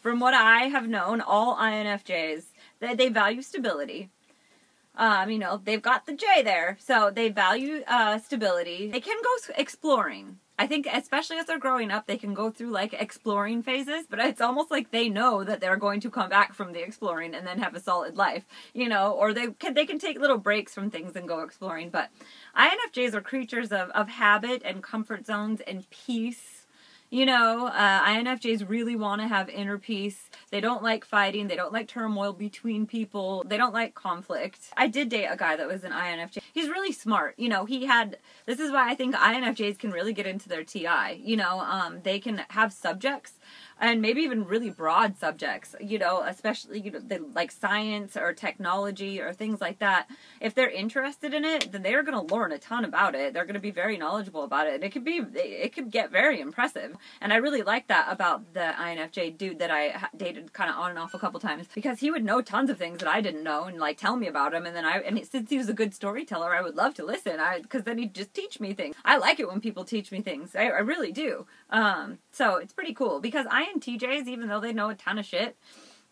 from what I have known, all INFJs, they value stability. You know, they've got the J there, so they value stability. They can go exploring. I think especially as they're growing up, they can go through like exploring phases, but it's almost like they know that they're going to come back from the exploring and then have a solid life, you know, or they can take little breaks from things and go exploring. But INFJs are creatures of habit and comfort zones and peace. You know, INFJs really want to have inner peace. They don't like fighting. They don't like turmoil between people. They don't like conflict. I did date a guy that was an INFJ. He's really smart. You know, this is why I think INFJs can really get into their TI. You know, they can have subjects and maybe even really broad subjects, you know, especially, you know, like science or technology or things like that. If they're interested in it, then they're going to learn a ton about it. They're going to be very knowledgeable about it. And it could get very impressive. And I really like that about the INFJ dude that I dated kind of on and off a couple times, because he would know tons of things that I didn't know and like tell me about them. And then since he was a good storyteller, I would love to listen, because then he'd just teach me things. I like it when people teach me things. I really do. So it's pretty cool, because INTJs, even though they know a ton of shit,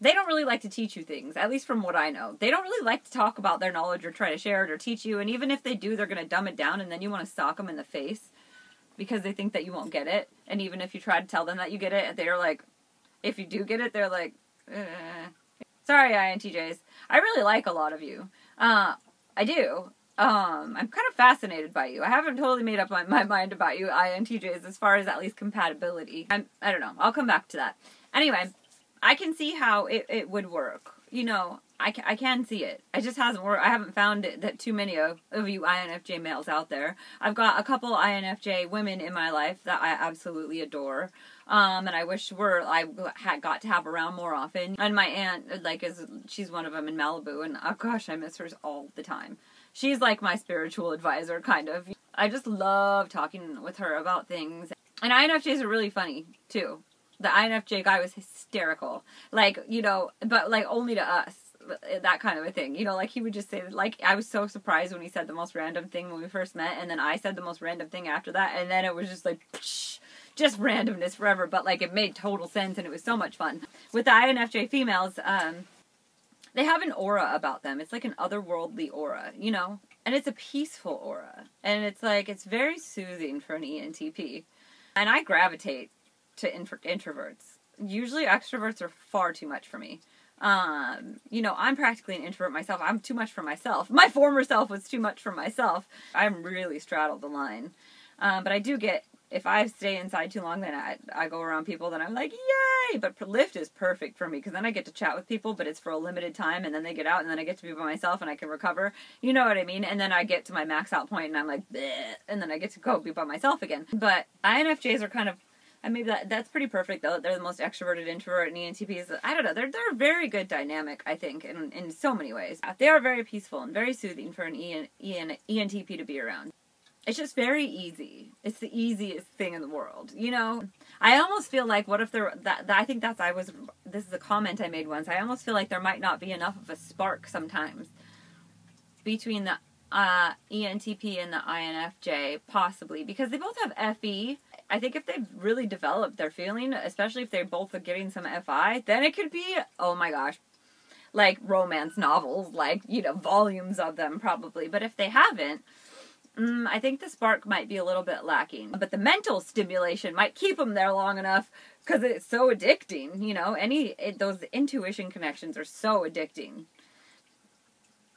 they don't really like to teach you things, at least from what I know. They don't really like to talk about their knowledge or try to share it or teach you, and even if they do, they're going to dumb it down, and then you want to sock them in the face because they think that you won't get it. And even if you try to tell them that you get it, they're like, if you do get it, they're like, Sorry, INTJs. I really like a lot of you. I do. I'm kind of fascinated by you. I haven't totally made up my mind about you INTJs as far as at least compatibility. I don't know. I'll come back to that. Anyway, I can see how it would work. You know, I can see it. It just hasn't worked. I haven't found it that too many of you INFJ males out there. I've got a couple INFJ women in my life that I absolutely adore. And I wish I had got to have around more often. And my aunt, she's one of them in Malibu, and oh gosh, I miss her all the time. She's like my spiritual advisor, kind of. I just love talking with her about things. And INFJs are really funny, too. The INFJ guy was hysterical. Like, you know, but like only to us. That kind of a thing. You know, like he would just say, like, I was so surprised when he said the most random thing when we first met, and then I said the most random thing after that, and then it was just like, psh, just randomness forever, but like it made total sense, and it was so much fun. With the INFJ females, they have an aura about them. It's like an otherworldly aura, you know? And it's a peaceful aura. And it's like, it's very soothing for an ENTP. And I gravitate to introverts. Usually extroverts are far too much for me. You know, I'm practically an introvert myself. I'm too much for myself. My former self was too much for myself. I'm really straddled the line. But I do get, if I stay inside too long, then I go around people, then I'm like, yay! But Lyft is perfect for me, because then I get to chat with people, but it's for a limited time, and then they get out, and then I get to be by myself, and I can recover. You know what I mean? And then I get to my max out point, and I'm like, bleh, and then I get to go be by myself again. But INFJs are kind of, I mean, that's pretty perfect, though. They're the most extroverted introvert, and ENTPs, I don't know, they're a very good dynamic, I think, in so many ways. They are very peaceful and very soothing for an ENTP to be around. It's just very easy. It's the easiest thing in the world, you know? I almost feel like, what if this is a comment I made once, I almost feel like there might not be enough of a spark sometimes between the ENTP and the INFJ, possibly, because they both have FE. I think if they've really developed their feeling, especially if they both are getting some FI, then it could be, oh my gosh, like romance novels, like, you know, volumes of them probably. But if they haven't, I think the spark might be a little bit lacking. But the mental stimulation might keep them there long enough, because it's so addicting, you know? Those intuition connections are so addicting.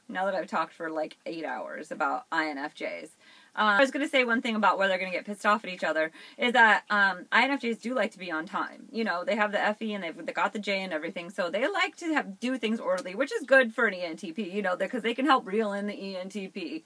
Now that I've talked for like 8 hours about INFJs. I was going to say one thing about where they're going to get pissed off at each other, is that INFJs do like to be on time. You know, they have the FE and they've got the J and everything, so they like to do things orderly, which is good for an ENTP, you know, because they can help reel in the ENTP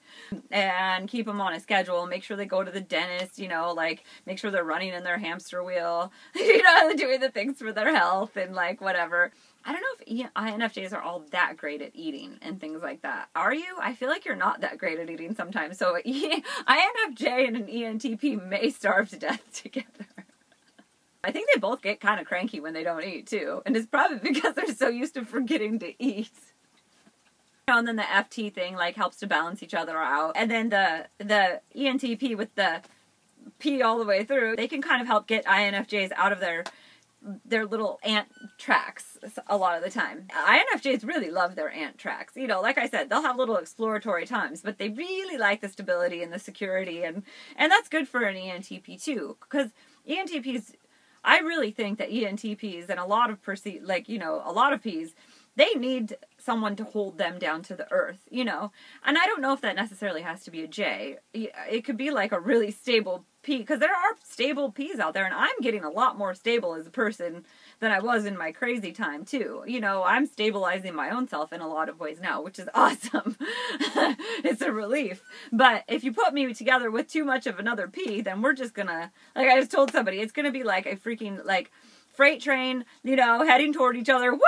and keep them on a schedule, make sure they go to the dentist, you know, like, make sure they're running in their hamster wheel, you know, doing the things for their health and, like, whatever. I don't know if INFJs are all that great at eating and things like that. Are you? I feel like you're not that great at eating sometimes. So INFJ and an ENTP may starve to death together. I think they both get kind of cranky when they don't eat, too. And it's probably because they're so used to forgetting to eat. And then the FT thing, like, helps to balance each other out. And then the ENTP with the P all the way through, they can kind of help get INFJs out of their their little ant tracks a lot of the time. INFJs really love their ant tracks. You know, like I said, they'll have little exploratory times, but they really like the stability and the security, and that's good for an ENTP too, because ENTPs, I really think that ENTPs and a lot of a lot of Ps, they need someone to hold them down to the earth, you know? And I don't know if that necessarily has to be a J. It could be like a really stable P, because there are stable Ps out there, and I'm getting a lot more stable as a person than I was in my crazy time, too. You know, I'm stabilizing my own self in a lot of ways now, which is awesome. It's a relief. But if you put me together with too much of another P, then we're just gonna, like I just told somebody, it's gonna be like a freaking, like, freight train, you know, heading toward each other. Whoa,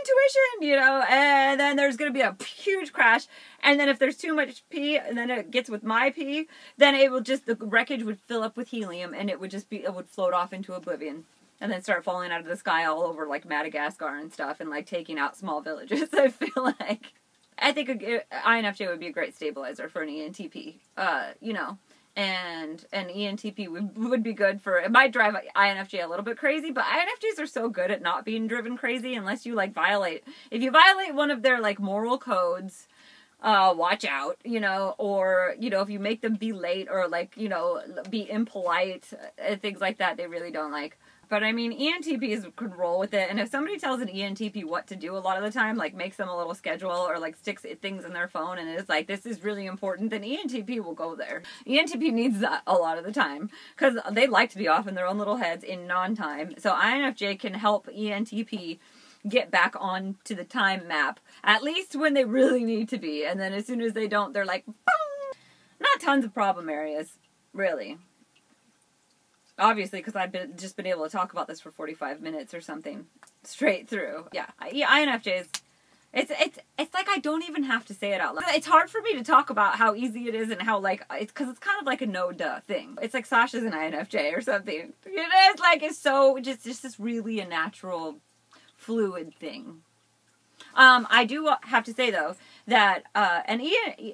intuition, you know, and then there's going to be a huge crash. And then if there's too much P, and then it gets with my P, then it will just, the wreckage would fill up with helium, and it would float off into oblivion. And then start falling out of the sky all over, like, Madagascar and stuff, and, like, taking out small villages, I feel like. I think INFJ would be a great stabilizer for an ENTP, you know. And an ENTP would be good for, it might drive INFJ a little bit crazy, but INFJs are so good at not being driven crazy unless you, like, if you violate one of their, like, moral codes, watch out, you know, or, you know, if you make them be late or, like, you know, be impolite, things like that, they really don't like. But, I mean, ENTPs could roll with it, and if somebody tells an ENTP what to do a lot of the time, like, makes them a little schedule, or, like, sticks things in their phone, and it's like, this is really important, then ENTP will go there. ENTP needs that a lot of the time, because they like to be off in their own little heads in non-time, so INFJ can help ENTP get back on to the time map, at least when they really need to be, and then as soon as they don't, they're like, boom! Not tons of problem areas, really. Obviously, because I've just been able to talk about this for 45 minutes or something straight through. Yeah, INFJs, it's like I don't even have to say it out loud. It's hard for me to talk about how easy it is and how, like, it's because it's kind of like a no-duh thing. It's like Sasha's an INFJ or something. It's like, it's so, just this really a natural, fluid thing. I do have to say, though, that,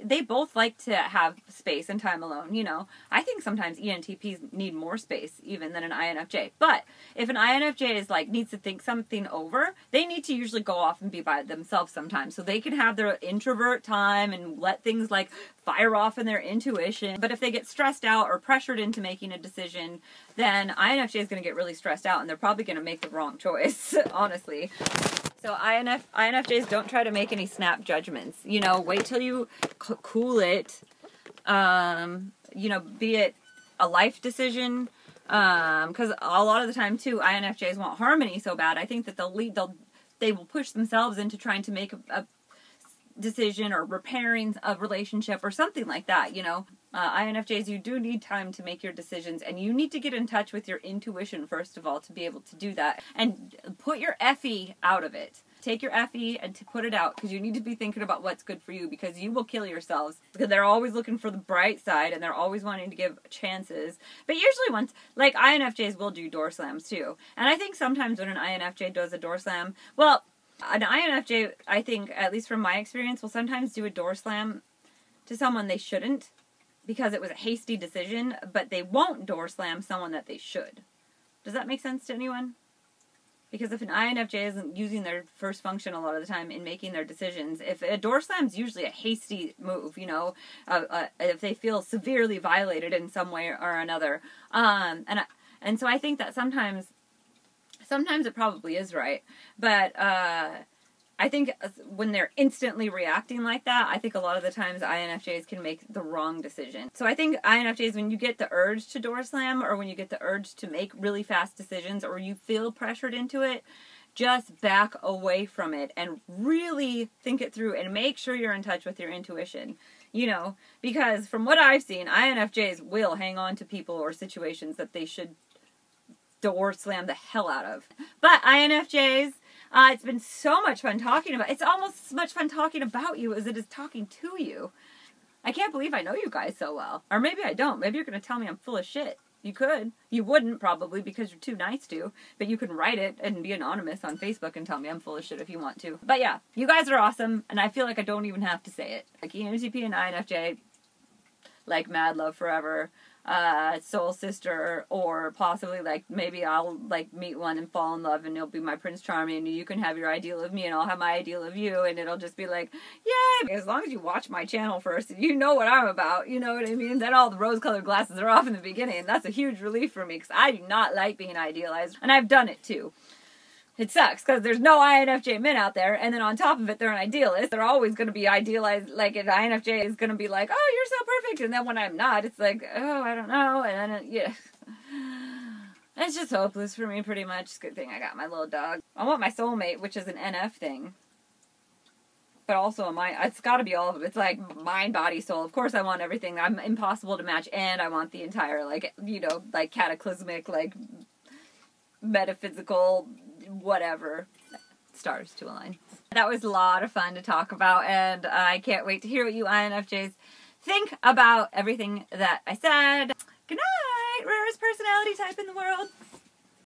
they both like to have space and time alone, you know. I think sometimes ENTPs need more space, even, than an INFJ. But if an INFJ is, like, needs to think something over, they need to usually go off and be by themselves sometimes. So they can have their introvert time and let things, like, fire off in their intuition. But if they get stressed out or pressured into making a decision, then INFJ is going to get really stressed out, and they're probably going to make the wrong choice, honestly. So INFJs don't try to make any snap judgments. You know, wait till you cool it. You know, be it a life decision. Because a lot of the time, too, INFJs want harmony so bad. I think that they will push themselves into trying to make a decision or repairing a relationship or something like that, you know. INFJs, you do need time to make your decisions, and you need to get in touch with your intuition, first of all, to be able to do that. And put your FE out of it. Take your FE and to put it out, because you need to be thinking about what's good for you, because you will kill yourselves. Because they're always looking for the bright side, and they're always wanting to give chances. But usually once, like, INFJs will do door slams, too. And I think sometimes when an INFJ does a door slam, well, an INFJ, I think, at least from my experience, will sometimes do a door slam to someone they shouldn't, because it was a hasty decision, but they won't door slam someone that they should. Does that make sense to anyone? Because if an INFJ isn't using their first function a lot of the time in making their decisions, if a door slam's usually a hasty move, you know, if they feel severely violated in some way or another, and so I think that sometimes it probably is right, but I think when they're instantly reacting like that, I think a lot of the times INFJs can make the wrong decision. So I think INFJs, when you get the urge to door slam, or when you get the urge to make really fast decisions, or you feel pressured into it, just back away from it and really think it through and make sure you're in touch with your intuition. You know, because from what I've seen, INFJs will hang on to people or situations that they should door slam the hell out of. But INFJs, it's been so much fun talking about. It's almost as much fun talking about you as it is talking to you. I can't believe I know you guys so well. Or maybe I don't. Maybe you're going to tell me I'm full of shit. You could. You wouldn't, probably, because you're too nice to. But you can write it and be anonymous on Facebook and tell me I'm full of shit if you want to. But yeah, you guys are awesome, and I feel like I don't even have to say it. Like ENTP and INFJ, like mad love forever. soul sister, or possibly like maybe I'll like meet one and fall in love and he'll be my Prince Charming and you can have your ideal of me and I'll have my ideal of you, and it'll just be like, yay! As long as you watch my channel first and you know what I'm about, you know what I mean? Then all the rose-colored glasses are off in the beginning, and that's a huge relief for me because I do not like being idealized, and I've done it too. It sucks because there's no INFJ men out there, and then on top of it, they're an idealist. They're always going to be idealized. Like an INFJ is going to be like, "Oh, you're so perfect," and then when I'm not, it's like, "Oh, I don't know," and then yeah, it's just hopeless for me, pretty much. It's a good thing I got my little dog. I want my soulmate, which is an NF thing, but also a mind. It's got to be all of them. It's like mind, body, soul. Of course, I want everything. I'm impossible to match, and I want the entire, like, you know, like cataclysmic, like metaphysical, whatever, stars to align. That was a lot of fun to talk about, and I can't wait to hear what you INFJs think about everything that I said. Good night, rarest personality type in the world.